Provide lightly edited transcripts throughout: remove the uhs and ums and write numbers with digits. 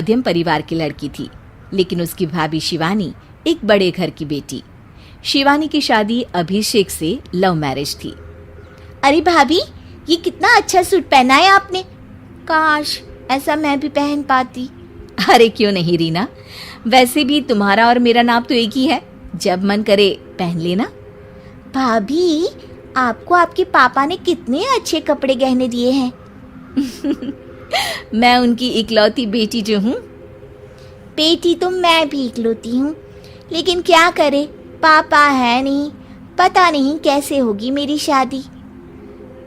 मध्यम परिवार की लड़की थी, लेकिन उसकी भाभी शिवानी एक बड़े घर की बेटी। शिवानी की शादी अभिषेक से लव मैरिज थी। अरे भाभी, ये कितना अच्छा सूट पहना है आपने। काश ऐसा मैं भी पहन पाती। अरे क्यों नहीं रीना, वैसे भी तुम्हारा और मेरा नाप तो एक ही है, जब मन करे पहन लेना। भाभी, आपको आपके पापा ने कितने अच्छे कपड़े गहने दिए हैं। मैं उनकी इकलौती बेटी जो हूँ। बेटी तो मैं भी इकलौती हूँ, लेकिन क्या करे, पापा है नहीं, पता नहीं कैसे होगी मेरी शादी।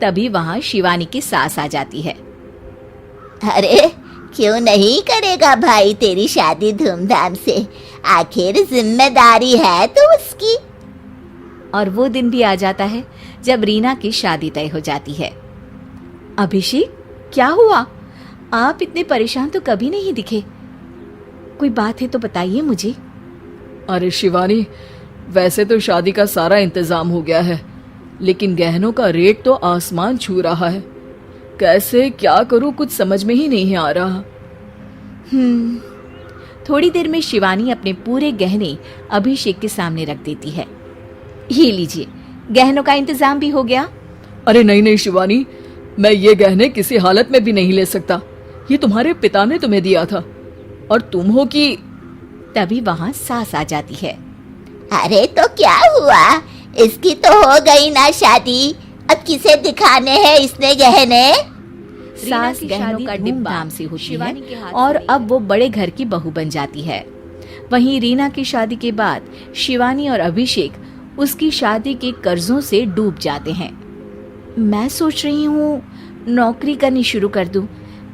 तभी वहाँ शिवानी की सास आ जाती है। अरे क्यों नहीं करेगा भाई तेरी शादी धूमधाम से, आखिर जिम्मेदारी है तो उसकी। और वो दिन भी आ जाता है जब रीना की शादी तय हो जाती है। अभिषेक, क्या हुआ? आप इतने परेशान तो कभी नहीं दिखे, कोई बात है तो बताइए मुझे। अरे शिवानी, वैसे तो शादी का सारा इंतजाम हो गया है, लेकिन गहनों का रेट तो आसमान छू रहा है। कैसे क्या करूं, कुछ समझ में ही नहीं आ रहा। थोड़ी देर में शिवानी अपने पूरे गहने अभिषेक के सामने रख देती है। ये लीजिए, गहनों का इंतजाम भी हो गया। अरे नहीं नहीं शिवानी, मैं ये गहने किसी हालत में भी नहीं ले सकता। ये तुम्हारे पिता ने तुम्हें दिया था, और तुम हो कि। तभी वहां सास आ जाती है। अरे तो क्या हुआ, इसकी तो हो गई ना शादी, अब किसे दिखाने हैं इसने गहने। सास गहनों का धूमधाम से होती है और अब वो बड़े घर की बहू बन जाती है। वहीं रीना की शादी के बाद शिवानी और अभिषेक उसकी शादी के कर्जों से डूब जाते हैं। मैं सोच रही हूँ नौकरी करनी शुरू कर दूँ,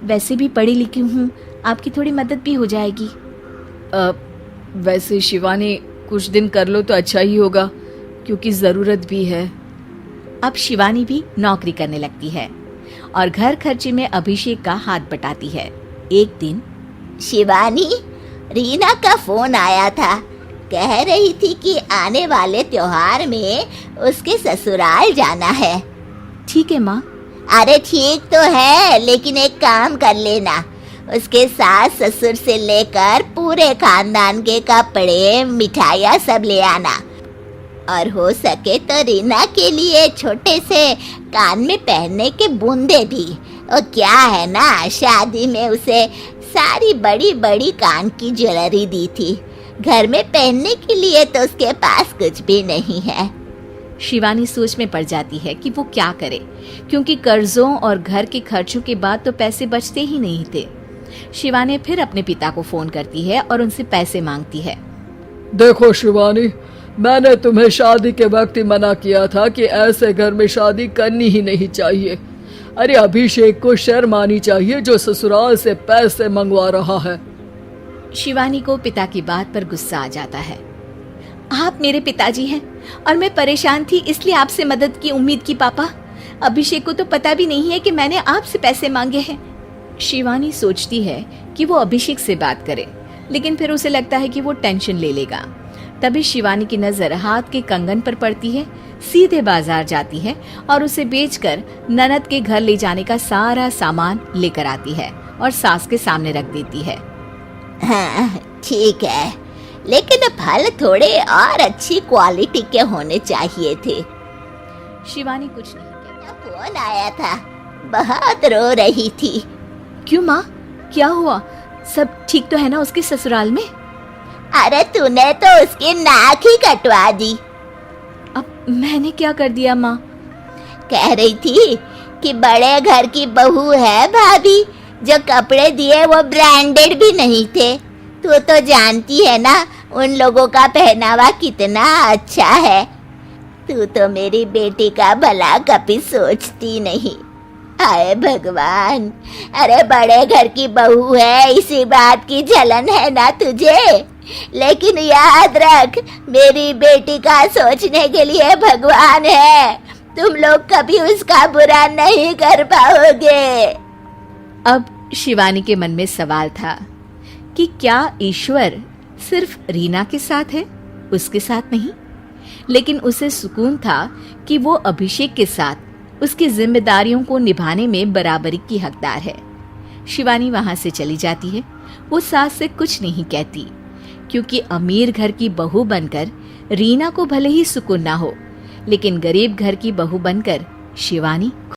वैसे भी पढ़ी लिखी हूँ, आपकी थोड़ी मदद भी हो जाएगी। वैसे शिवानी, कुछ दिन कर लो तो अच्छा ही होगा, क्योंकि ज़रूरत भी है। अब शिवानी भी नौकरी करने लगती है और घर खर्चे में अभिषेक का हाथ बटाती है। एक दिन शिवानी, रीना का फोन आया था, कह रही थी कि आने वाले त्योहार में उसके ससुराल जाना है। ठीक है माँ। अरे ठीक तो है, लेकिन एक काम कर लेना, उसके सास ससुर से लेकर पूरे खानदान के कपड़े मिठाइयाँ सब ले आना, और हो सके तो रीना के लिए छोटे से कान में पहनने के बूंदे भी। और क्या है ना, शादी में उसे सारी बड़ी बड़ी कान की ज्वेलरी दी थी, घर में पहनने के लिए तो उसके पास कुछ भी नहीं है। शिवानी सोच में पड़ जाती है कि वो क्या करे, क्योंकि कर्जों और घर के खर्चों के बाद तो पैसे बचते ही नहीं थे। शिवानी फिर अपने पिता को फोन करती है और उनसे पैसे मांगती है। देखो शिवानी, मैंने तुम्हें शादी के वक्त ही मना किया था कि ऐसे घर में शादी करनी ही नहीं चाहिए। अरे अभिषेक को शर्म आनी चाहिए जो ससुराल से पैसे मंगवा रहा है। शिवानी को पिता की बात पर गुस्सा आ जाता है। आप मेरे पिताजी हैं और मैं परेशान थी इसलिए आपसे मदद की उम्मीद की पापा। अभिषेक को तो पता भी नहीं है कि मैंने आपसे पैसे मांगे हैं। शिवानी सोचती है कि वो अभिषेक से बात करे, लेकिन फिर उसे लगता है कि वो टेंशन ले लेगा। तभी शिवानी की नजर हाथ के कंगन पर पड़ती है, सीधे बाजार जाती है और उसे बेचकर ननद के घर ले जाने का सारा सामान लेकर आती है और सास के सामने रख देती है। हाँ ठीक है, लेकिन फल थोड़े और अच्छी क्वालिटी के होने चाहिए थे। शिवानी कुछ नहीं कहती। फोन आया था, बहुत रो रही थी। क्यों माँ, क्या हुआ? सब ठीक तो है ना उसके ससुराल में? अरे तूने तो उसकी नाक ही कटवा दी। अब मैंने क्या कर दिया माँ? कह रही थी कि बड़े घर की बहू है भाभी, जो कपड़े दिए वो ब्रांडेड भी नहीं थे। तू तो जानती है ना उन लोगों का पहनावा कितना अच्छा है। तू तो मेरी बेटी का भला कभी सोचती नहीं। हाय भगवान, अरे बड़े घर की बहू है, इसी बात की जलन है ना तुझे? लेकिन याद रख, मेरी बेटी का सोचने के लिए भगवान है, तुम लोग कभी उसका बुरा नहीं कर पाओगे। अब शिवानी के मन में सवाल था कि क्या ईश्वर सिर्फ रीना के साथ है, उसके साथ नहीं? लेकिन उसे सुकून था कि वो अभिषेक के साथ उसकी जिम्मेदारियों को निभाने में बराबरी की हकदार है। शिवानी वहां से चली जाती है। वो सास से कुछ नहीं कहती, क्योंकि अमीर घर की बहू बनकर रीना को भले ही सुकून ना हो, लेकिन गरीब घर की बहू बनकर शिवानी